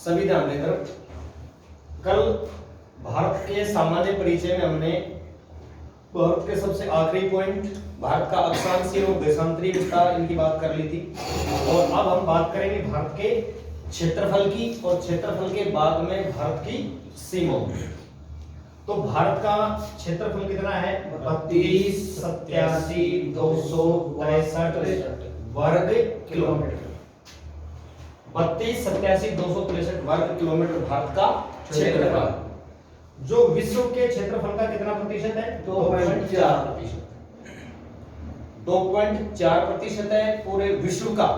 सभी ध्यान देकर, कल भारत के सामान्य परिचय में हमने भारत के सबसे आखिरी पॉइंट भारत का अक्षांशीय और देशांतरीय विस्तार इनकी बात कर ली थी, और अब हम बात करेंगे भारत के क्षेत्रफल की, और क्षेत्रफल के बाद में भारत की सीमाओं। तो भारत का क्षेत्रफल कितना है? 32,87,263 वर्ग किलोमीटर। 32,87,263 वर्ग किलोमीटर भारत का क्षेत्रफल, जो विश्व के क्षेत्रफल का कितना प्रतिशत है? 2.4%। 2.4% है पूरे विश्व का,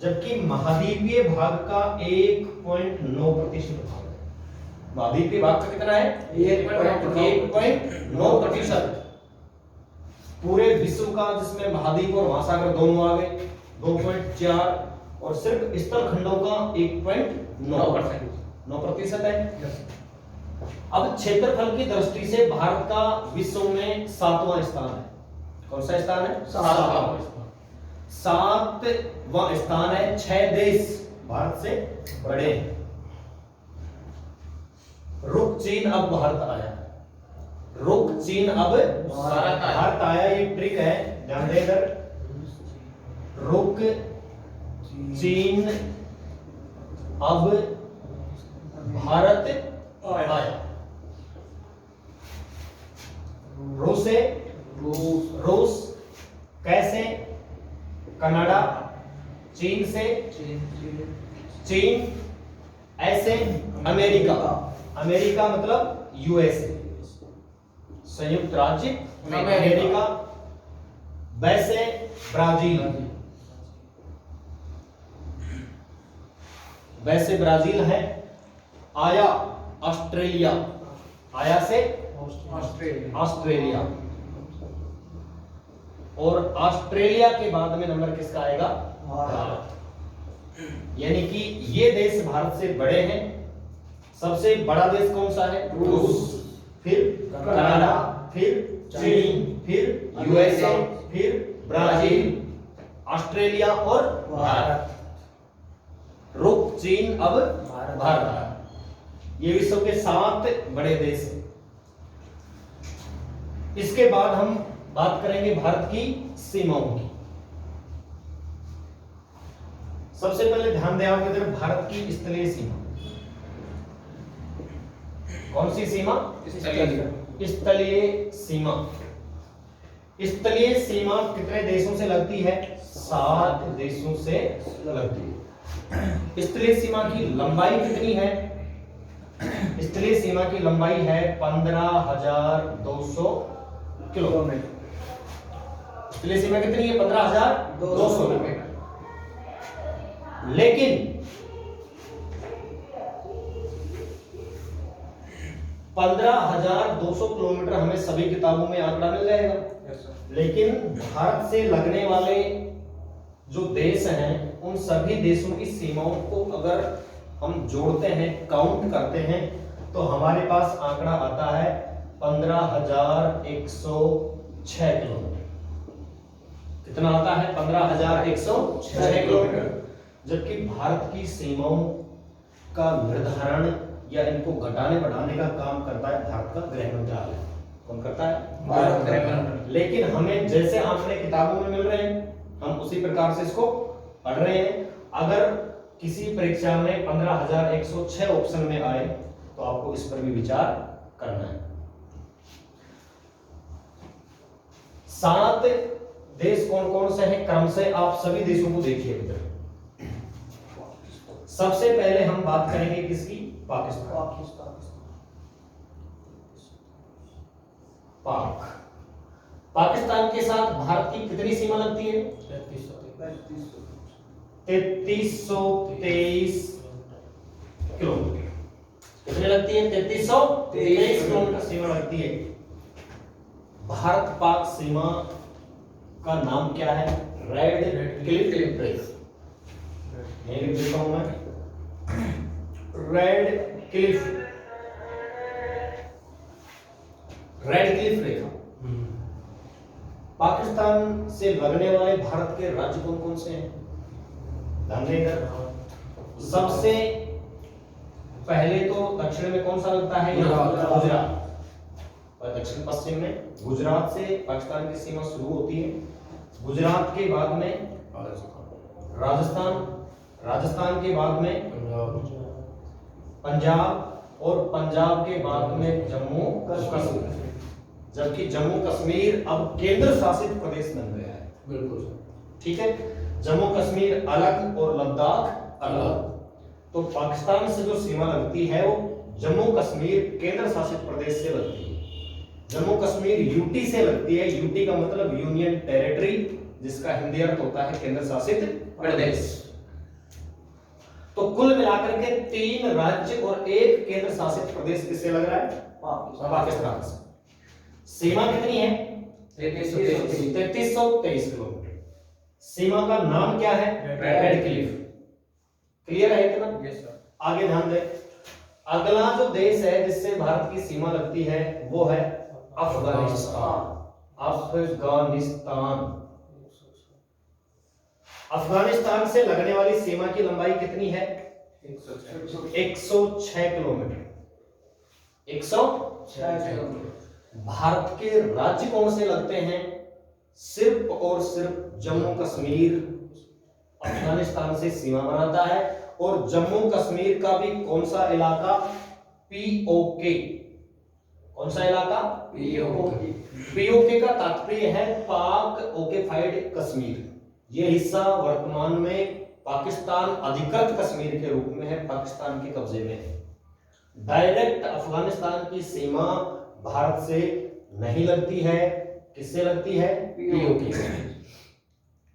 जबकि महाद्वीपीय भाग का 1.9% भाग है। महाद्वीपीय भाग का कितना है? 1.9% पूरे विश्व का, जिसमें महाद्वीप और महासागर दोनों आ गए 2.4, और सिर्फ स्थल खंडों का 1.9% है। अब क्षेत्रफल की दृष्टि से भारत का विश्व में 7वां स्थान है। कौन सा स्थान है? 7वां स्थान है। 6 देश भारत से बड़े हैं। रुक चीन अब भारत आया। रुक चीन अब भारत आया। ये ट्रिक है, ध्यान दे इधर। रुक चीन अब भारत आया। रूस कैसे? कनाडा। चीन से चीन ऐसे अमेरिका। अमेरिका मतलब यूएसए, संयुक्त राज्य अमेरिका। वैसे ब्राजील, वैसे ब्राजील है। आया ऑस्ट्रेलिया, आया से ऑस्ट्रेलिया, और ऑस्ट्रेलिया के बाद में नंबर किसका आएगा? भारत। यानी कि ये देश भारत से बड़े हैं। सबसे बड़ा देश कौन सा है? रूस, फिर कनाडा, फिर चीन, फिर यूएसए, फिर ब्राजील, ऑस्ट्रेलिया और भारत। रुक चीन अब भारत। ये विश्व के 7 बड़े देश हैं। इसके बाद हम बात करेंगे भारत की सीमाओं की। सबसे पहले ध्यान दें आप इधर, भारत की स्थलीय सीमा। कौन सी सीमा? स्थलीय सीमा। स्थलीय सीमा कितने देशों से लगती है? 7 देशों से लगती है। स्थलीय सीमा की लंबाई कितनी है? स्थलीय सीमा की लंबाई है 15,200 किलोमीटर। स्थलीय सीमा कितनी है? 15,200 किलोमीटर। लेकिन 15,200 किलोमीटर हमें सभी किताबों में आंकड़ा मिल जाएगा। लेकिन भारत से लगने वाले जो देश हैं, उन सभी देशों की सीमाओं को अगर हम जोड़ते हैं, काउंट करते हैं, तो हमारे पास आंकड़ा आता है 15,106 किलोमीटर। कितना आता है? 15,106 किलोमीटर। जबकि भारत की सीमाओं का निर्धारण या इनको घटाने बढ़ाने का काम करता है भारत का गृह मंत्रालय। कौन करता है? भारत गृह मंत्रालय। लेकिन हमें जैसे आंकड़े किताबों में मिल रहे हैं, हम उसी प्रकार से इसको पढ़ रहे हैं। अगर किसी परीक्षा में 15,106 ऑप्शन में आए तो आपको इस पर भी विचार करना है। 7 देश कौन कौन से हैं क्रम से आप सभी देशों को देखिए इधर। सबसे पहले हम बात करेंगे किसकी? पाकिस्तान के साथ भारत की कितनी सीमा लगती है? 3323 किलोमीटर। कितनी लगती है? 3323 किलोमीटर सीमा लगती है। भारत पाक सीमा का नाम क्या है? रेड क्लिफ रेखा। लिख देता हूं मैं, रेड क्लिफ रेखा। पाकिस्तान से लगने वाले भारत के राज्य कौन कौन से हैं? ध्यान देकर, सबसे पहले तो दक्षिण में कौन सा लगता है? गुजरात। और दक्षिण पश्चिम में गुजरात से पाकिस्तान की सीमा शुरू होती है। गुजरात के बाद में राजस्थान, राजस्थान के बाद में पंजाब, और पंजाब के बाद में जम्मू कश्मीर। जबकि जम्मू कश्मीर अब केंद्र शासित प्रदेश बन गया है। बिल्कुल, ठीक है। जम्मू कश्मीर अलग और लद्दाख अलग। तो पाकिस्तान से जो सीमा लगती है वो जम्मू कश्मीर केंद्र शासित प्रदेश से लगती है। जम्मू कश्मीर यूटी से लगती है। यूटी का मतलब यूनियन टेरिटरी, जिसका हिंदी अर्थ होता है केंद्र शासित प्रदेश। तो कुल मिलाकर के 3 राज्य और 1 केंद्र शासित प्रदेश किससे लग रहा है? पाकिस्तान से। सीमा कितनी है? 3323 किलोमीटर। सीमा का नाम क्या है? Red Cliff. क्लियर है इतना? Yes sir. आगे ध्यान दें। अगला जो देश है जिससे भारत की सीमा लगती है वो है अफगानिस्तान। अफगानिस्तान अफगानिस्तान से लगने वाली सीमा की लंबाई कितनी है? 106 किलोमीटर। 106 किलोमीटर। भारत के राज्य कौन से लगते हैं? सिर्फ और सिर्फ जम्मू कश्मीर अफगानिस्तान से सीमा बनाता है। और जम्मू कश्मीर का भी कौन सा इलाका? पीओके। कौन सा इलाका? पीओके। पीओके का तात्पर्य है पाक ऑक्युपाइड कश्मीर। यह हिस्सा वर्तमान में पाकिस्तान अधिकृत कश्मीर के रूप में है, पाकिस्तान के कब्जे में है। डायरेक्ट अफगानिस्तान की सीमा भारत से नहीं लगती है। किससे लगती है? पीओके से।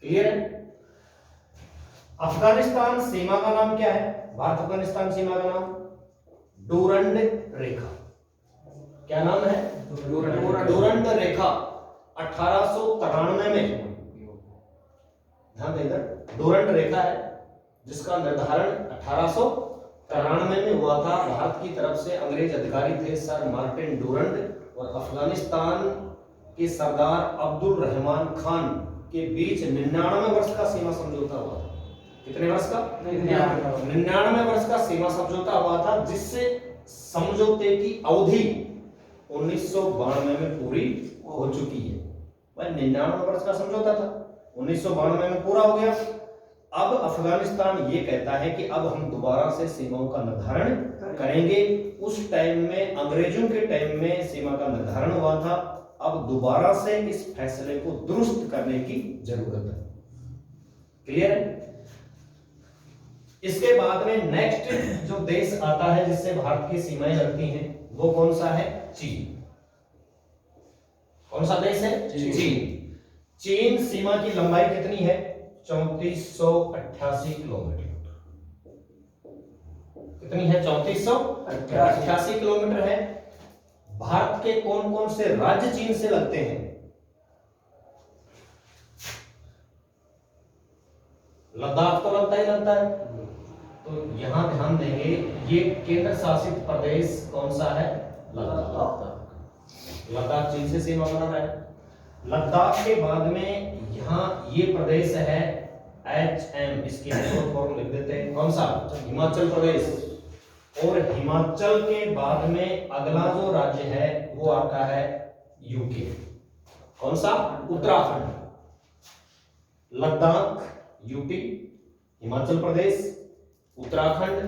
क्लियर है? अफगानिस्तान सीमा का नाम क्या है? भारत अफगानिस्तान सीमा का नाम डूरंड रेखा। क्या नाम है? डूरंड रेखा। 1893 में, ध्यान दें इधर, डूरंड रेखा है जिसका निर्धारण 1893 में हुआ था। भारत की तरफ से अंग्रेज अधिकारी थे सर मार्टिन डूरंड, और अफगानिस्तान के सरदार अब्दुल रहमान खान के बीच 99 वर्ष का सीमा समझौता हुआ था। कितने वर्ष का? 99 वर्ष का सीमा समझौता हुआ था, जिससे समझौते की अवधि 1992 में पूरी हो चुकी है। वह 99 वर्ष का समझौता था, 1992 में पूरा हो गया। अब अफगानिस्तान ये कहता है कि अब हम दोबारा से सीमाओं का निर्धारण करेंगे। उस टाइम में, अंग्रेजों के टाइम में सीमा का निर्धारण हुआ था। अब दोबारा से इस फैसले को दुरुस्त करने की जरूरत है। क्लियर है? इसके बाद में नेक्स्ट जो देश आता है जिससे भारत की सीमाएं लगती हैं, वो कौन सा है? चीन। कौन सा देश है? चीन। चीन सीमा की लंबाई कितनी है? 3488 किलोमीटर। कितनी है? 3488 किलोमीटर है। भारत के कौन कौन से राज्य चीन से लगते हैं? लद्दाख तो लगता ही लगता है। तो यहां ध्यान देंगे, ये केंद्र शासित प्रदेश कौन सा है? लद्दाख। लद्दाख चीन से सीमा बना रहा है। लद्दाख के बाद में यहां ये प्रदेश है HM, इसकी शॉर्ट फॉर्म लिख देते हैं। कौन सा? हिमाचल प्रदेश। और हिमाचल के बाद में अगला जो राज्य है वो आता है यूके। कौन सा? उत्तराखंड। लद्दाख, यूपी, हिमाचल प्रदेश, उत्तराखंड।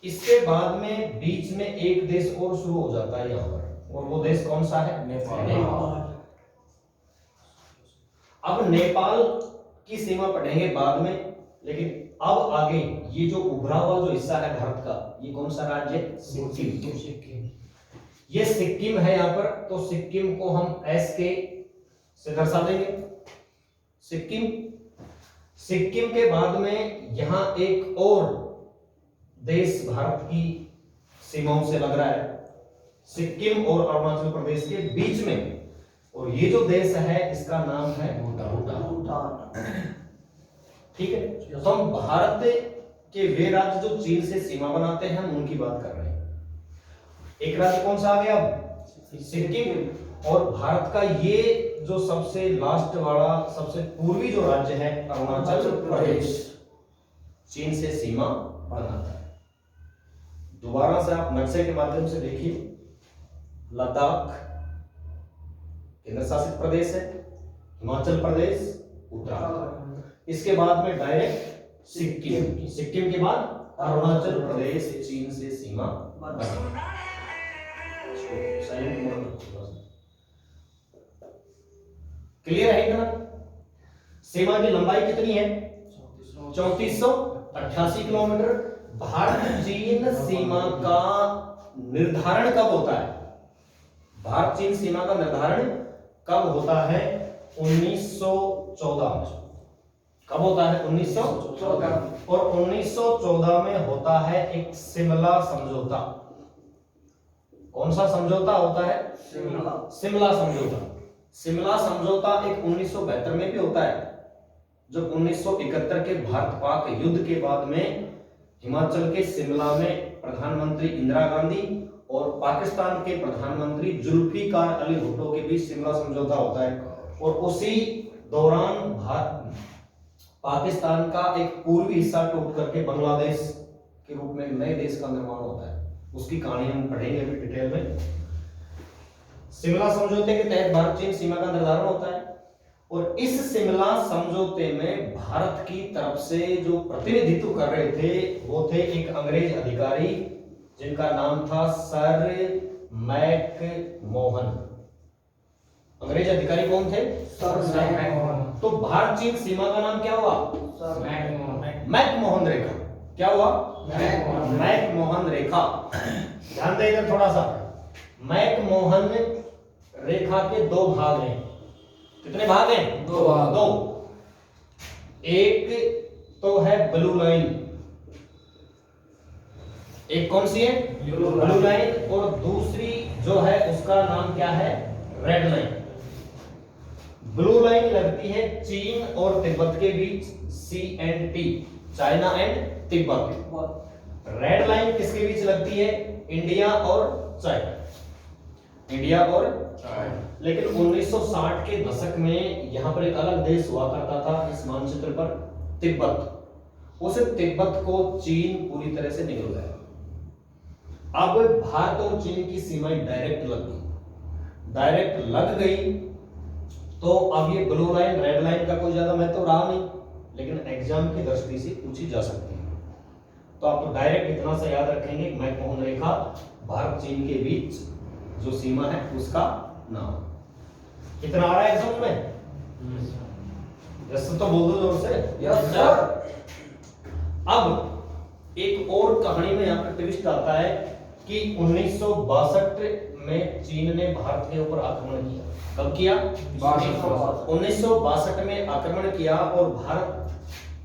इसके बाद में बीच में एक देश और शुरू हो जाता है यहां पर, और वो देश कौन सा है? नेपाल। अब नेपाल की सीमा पढ़ेंगे बाद में, लेकिन अब आगे ये जो उभरा हुआ जो हिस्सा है भारत का, ये कौन सा राज्य है? सिक्किम। ये सिक्किम है यहां पर। तो सिक्किम को हम एस के से दर्शा देंगे। सिक्किम। सिक्किम के बाद में यहां एक और देश भारत की सीमाओं से लग रहा है, सिक्किम और अरुणाचल प्रदेश के बीच में। और ये जो देश है इसका नाम है भूटान। ठीक है? तो हम भारत के वे राज्य जो चीन से सीमा बनाते हैं, हम उनकी बात कर रहे हैं। एक राज्य कौन सा आ गया? सिक्किम। और भारत का ये जो सबसे लास्ट वाला, सबसे पूर्वी जो राज्य है अरुणाचल प्रदेश, चीन से सीमा बनाता है। दोबारा से आप नक्शे के माध्यम से देखिए, लद्दाख केंद्र शासित प्रदेश है, हिमाचल प्रदेश, उत्तराखंड, इसके बाद में डायरेक्ट सिक्किम, सिक्किम के बाद अरुणाचल प्रदेश चीन से सीमा क्लियर है इतना? सीमा की लंबाई कितनी है? 3488 किलोमीटर। भारत चीन सीमा का निर्धारण कब होता है? भारत चीन सीमा का निर्धारण कब होता है? 1914 में। कब होता है? 1914। और 1914 में होता है एक शिमला समझौता। कौन सा समझौता होता है? शिमला समझौता। शिमला समझौता एक 1972 में भी होता है, जब 1971 के भारत पाक युद्ध के बाद में हिमाचल के शिमला में प्रधानमंत्री इंदिरा गांधी और पाकिस्तान के प्रधानमंत्री जुल्फिकार अली भुट्टो के बीच शिमला समझौता होता है। और उसी दौरान पाकिस्तान का एक पूर्वी हिस्सा टूट करके बांग्लादेश के रूप में नए देश का निर्माण होता है। उसकी कहानी हम पढ़ेंगे अभी डिटेल में। शिमला समझौते के तहत भारत चीन सीमा का निर्धारण होता है, और इस शिमला समझौते में भारत की तरफ से जो प्रतिनिधित्व कर रहे थे वो थे एक अंग्रेज अधिकारी जिनका नाम था सर मैकमोहन। अंग्रेज अधिकारी कौन थे? Sir McMahon. तो भारत चीन सीमा का नाम क्या हुआ? सर मैकमोहन रेखा। क्या हुआ? मैकमोहन रेखा। ध्यान दें इधर थोड़ा सा। मैकमोहन रेखा के दो भाग हैं। कितने भाग हैं? दो भाग। दो। एक तो है ब्लू लाइन, एक कौन सी है? Blue line. और दूसरी जो है उसका नाम क्या है? Red line. ब्लू लाइन लगती है चीन और तिब्बत के बीच, CNT, China and Tibet. Red line किसके बीच लगती है? इंडिया और चाइना। इंडिया और चाइना। लेकिन 1960 के दशक में यहां पर एक अलग देश हुआ करता था इस मानचित्र पर, तिब्बत। उस तिब्बत को चीन पूरी तरह से निगल गया। अब भारत और चीन की सीमाएं डायरेक्ट लग गई। डायरेक्ट लग गई तो अब ये ब्लू लाइन रेड लाइन का कोई ज्यादा महत्व रहा नहीं, लेकिन एग्जाम की दृष्टि से पूछी जा सकती है। तो आप तो डायरेक्ट इतना सा याद रखेंगे, मैकमोहन रेखा भारत चीन के बीच जो सीमा है उसका नाम। कितना आ रहा है एग्जाम में? यस तो बोल दो जोर से। Yes sir. अब एक और कहानी में यहाँ पर ट्विस्ट आता है कि 1962 में चीन ने भारत के ऊपर आक्रमण किया। कब किया? 1962 में आक्रमण किया और भारत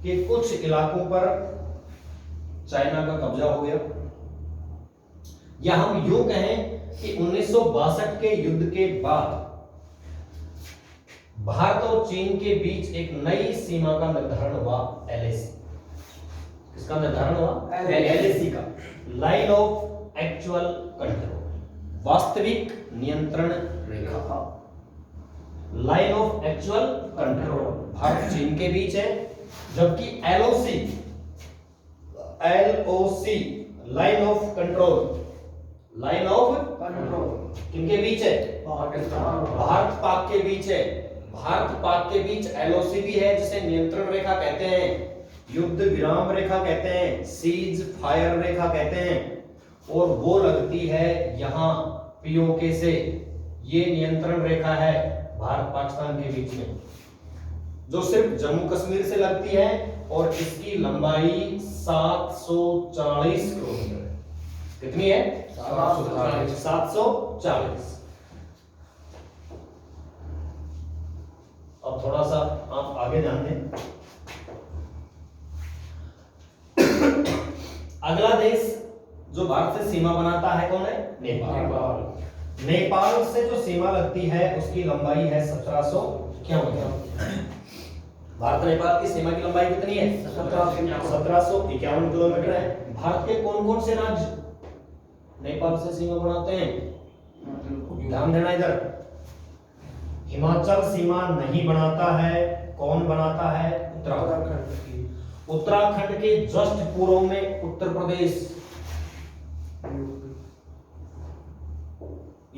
के कुछ इलाकों पर चाइना का कब्जा हो गया। या हम यूं कहें कि 1962 के युद्ध के बाद भारत और चीन के बीच एक नई सीमा का निर्धारण हुआ, LAC। किसका निर्धारण हुआ? LAC का, लाइन ऑफ एक्चुअल कंट्रोल, वास्तविक नियंत्रण रेखा। Line of actual control Bharat Chin के बीच है, जबकि LOC, line of control, line of control किनके बीच है? भारत पाक के बीच है। भारत पाक के बीच LOC भी है, जिसे नियंत्रण रेखा कहते हैं, युद्ध विराम रेखा कहते हैं, सीज फायर रेखा कहते हैं। और वो लगती है यहां POK से। ये नियंत्रण रेखा है भारत पाकिस्तान के बीच में, जो सिर्फ जम्मू कश्मीर से लगती है, और इसकी लंबाई 740 किलोमीटर है। कितनी है? 740। अब थोड़ा सा आप आगे ध्यान दें। अगला देश जो भारत से सीमा बनाता है कौन है? नेपाल। नेपाल से जो सीमा लगती है उसकी लंबाई है 1751। भारत नेपाल की सीमा की लंबाई कितनी है? 1751 किलोमीटर है। भारत के कौन कौन से राज्य नेपाल से सीमा बनाते हैं? ध्यान देना इधर। हिमाचल सीमा नहीं बनाता है। कौन बनाता है? उत्तराखंड। उत्तराखंड के जस्ट पूर्व में उत्तर प्रदेश,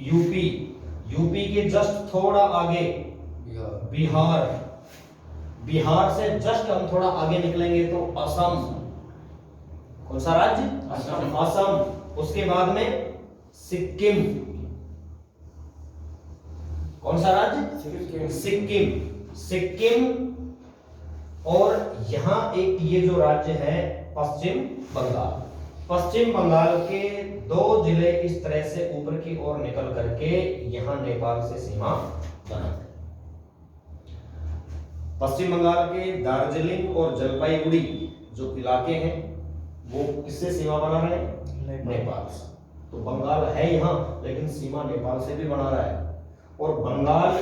यूपी, यूपी के जस्ट थोड़ा आगे बिहार, बिहार से जस्ट हम थोड़ा आगे निकलेंगे तो असम। कौन सा राज्य? असम। असम। उसके बाद में सिक्किम। कौन सा राज्य? सिक्किम। सिक्किम। और यहां एक ये जो राज्य है पश्चिम बंगाल। पश्चिम बंगाल के 2 जिले इस तरह से ऊपर की ओर निकल करके यहां नेपाल से सीमा बनाते हैं। पश्चिम बंगाल के दार्जिलिंग और जलपाईगुड़ी जो इलाके हैं वो किससे सीमा बना रहे हैं? नेपाल से। तो बंगाल है यहां लेकिन सीमा नेपाल से भी बना रहा है। और बंगाल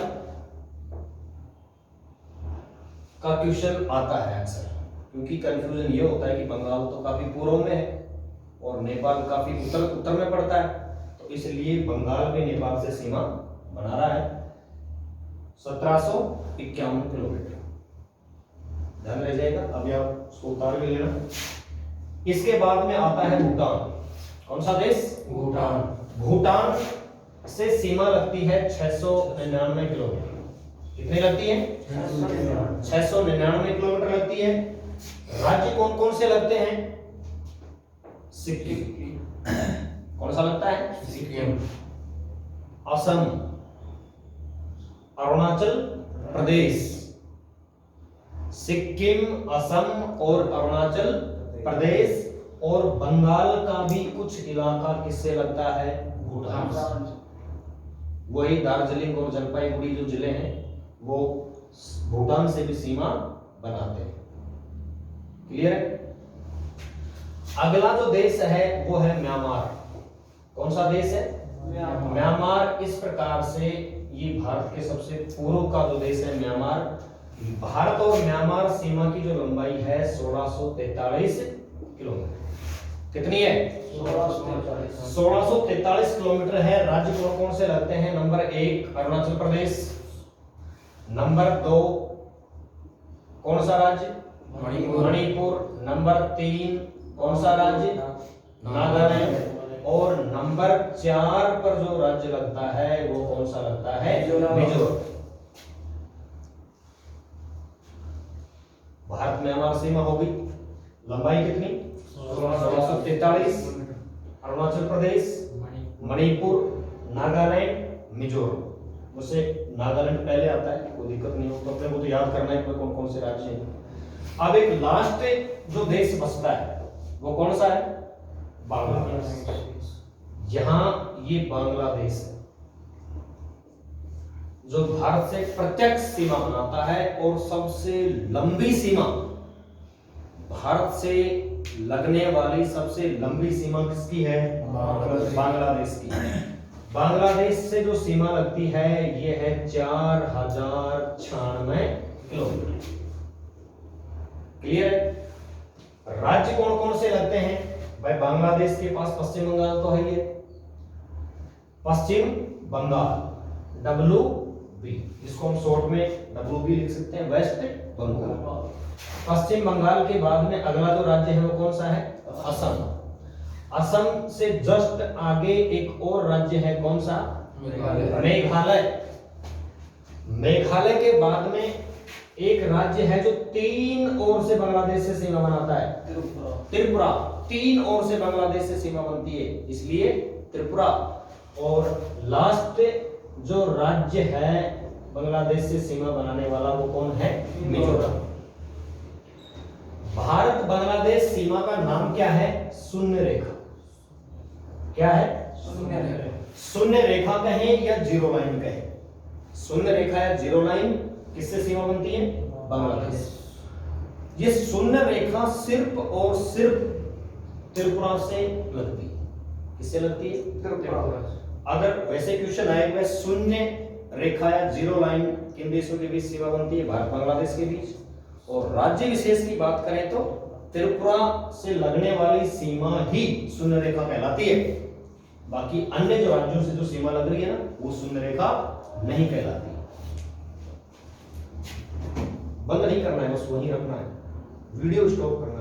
का क्वेश्चन आता है अक्सर, क्योंकि कंफ्यूजन ये होता है कि बंगाल तो काफी पूर्व में है और नेपाल काफी उत्तर में पड़ता है, तो इसलिए बंगाल भी नेपाल से सीमा बना रहा है 1751 किलोमीटर। ध्यान रह जाएगा, अभी आप उसको उतार भी लेना। इसके बाद में आता है भूटान। कौन सा देश? भूटान। भूटान से सीमा लगती है 699 किलोमीटर। कितनी लगती है? 699 किलोमीटर लगती है। राज्य कौन कौन से लगते हैं? सिक्किम। कौन सा लगता है? सिक्किम। असम, अरुणाचल प्रदेश। सिक्किम, असम और अरुणाचल प्रदेश। और बंगाल का भी कुछ इलाका किससे लगता है? भूटान से। वही दार्जिलिंग और जलपाईगुड़ी जो जिले हैं वो भूटान से भी सीमा बनाते हैं। क्लियर है? अगला जो देश है वो है म्यांमार। कौन सा देश है? म्यांमार। इस प्रकार से ये भारत के सबसे पूर्व का जो देश है म्यांमार। भारत और म्यांमार सीमा की जो लंबाई है 1643 किलोमीटर। कितनी है? 1643 किलोमीटर है। राज्य कौन कौन से लगते हैं? नंबर 1 अरुणाचल प्रदेश। नंबर 2 कौन सा राज्य? मणिपुर। नंबर 3 कौन सा राज्य? नागालैंड। और नंबर 4 पर जो राज्य लगता है वो कौन सा लगता है? मिजोरम। भारत म्यांमार सीमा होगी, लंबाई कितनी? 1643। अरुणाचल प्रदेश, मणिपुर, नागालैंड, मिजोरम। मुझसे नागालैंड पहले आता है, कोई दिक्कत नहीं हो, तो अपने को तो याद करना है कौन कौन से राज्य हैं। अब एक लास्ट जो देश बचता है वो कौन सा है? बांग्लादेश। यहां ये बांग्लादेश है जो भारत से प्रत्यक्ष सीमा बनाता है और सबसे लंबी सीमा, भारत से लगने वाली सबसे लंबी सीमा किसकी है? बांग्लादेश की। बांग्लादेश से जो सीमा लगती है ये है 4096 किलोमीटर। क्लियर है? राज्य कौन कौन से लगते हैं भाई? बांग्लादेश के पास पश्चिम बंगाल तो है ही है, पश्चिम बंगाल WB, जिसको हम शॉर्ट में WB लिख सकते हैं, वेस्ट बंगाल। पश्चिम बंगाल के बाद में अगला जो राज्य है वो कौन सा है? असम। असम से जस्ट आगे एक और राज्य है, कौन सा? मेघालय। मेघालय के बाद में एक राज्य है जो 3 ओर से बांग्लादेश से सीमा बनाता है, त्रिपुरा। 3 ओर से बांग्लादेश से सीमा बनती है, इसलिए त्रिपुरा। और लास्ट जो राज्य है बांग्लादेश से सीमा बनाने वाला वो कौन है? मिजोरम। भारत बांग्लादेश सीमा का नाम क्या है? शून्य रेखा। क्या है? शून्य रेखा। शून्य रेखा कहें या जीरो लाइन कहें, शून्य रेखा या जीरो लाइन किससे सीमा बनती है? बांग्लादेश। ये शून्य रेखा सिर्फ और सिर्फ त्रिपुरा से लगती है। किससे लगती है? त्रिपुरा। अगर वैसे क्वेश्चन आए शून्य रेखा या जीरो लाइन किन देशों के बीच सीमा बनती है? भारत बांग्लादेश के बीच। और राज्य विशेष की बात करें तो त्रिपुरा से लगने वाली सीमा ही शून्य रेखा कहलाती है। बाकी अन्य जो राज्यों से जो सीमा लग रही है ना वो शून्य रेखा नहीं कहलाती। बंद नहीं करना है, बस वहीं रखना है, वीडियो स्टॉप करना है।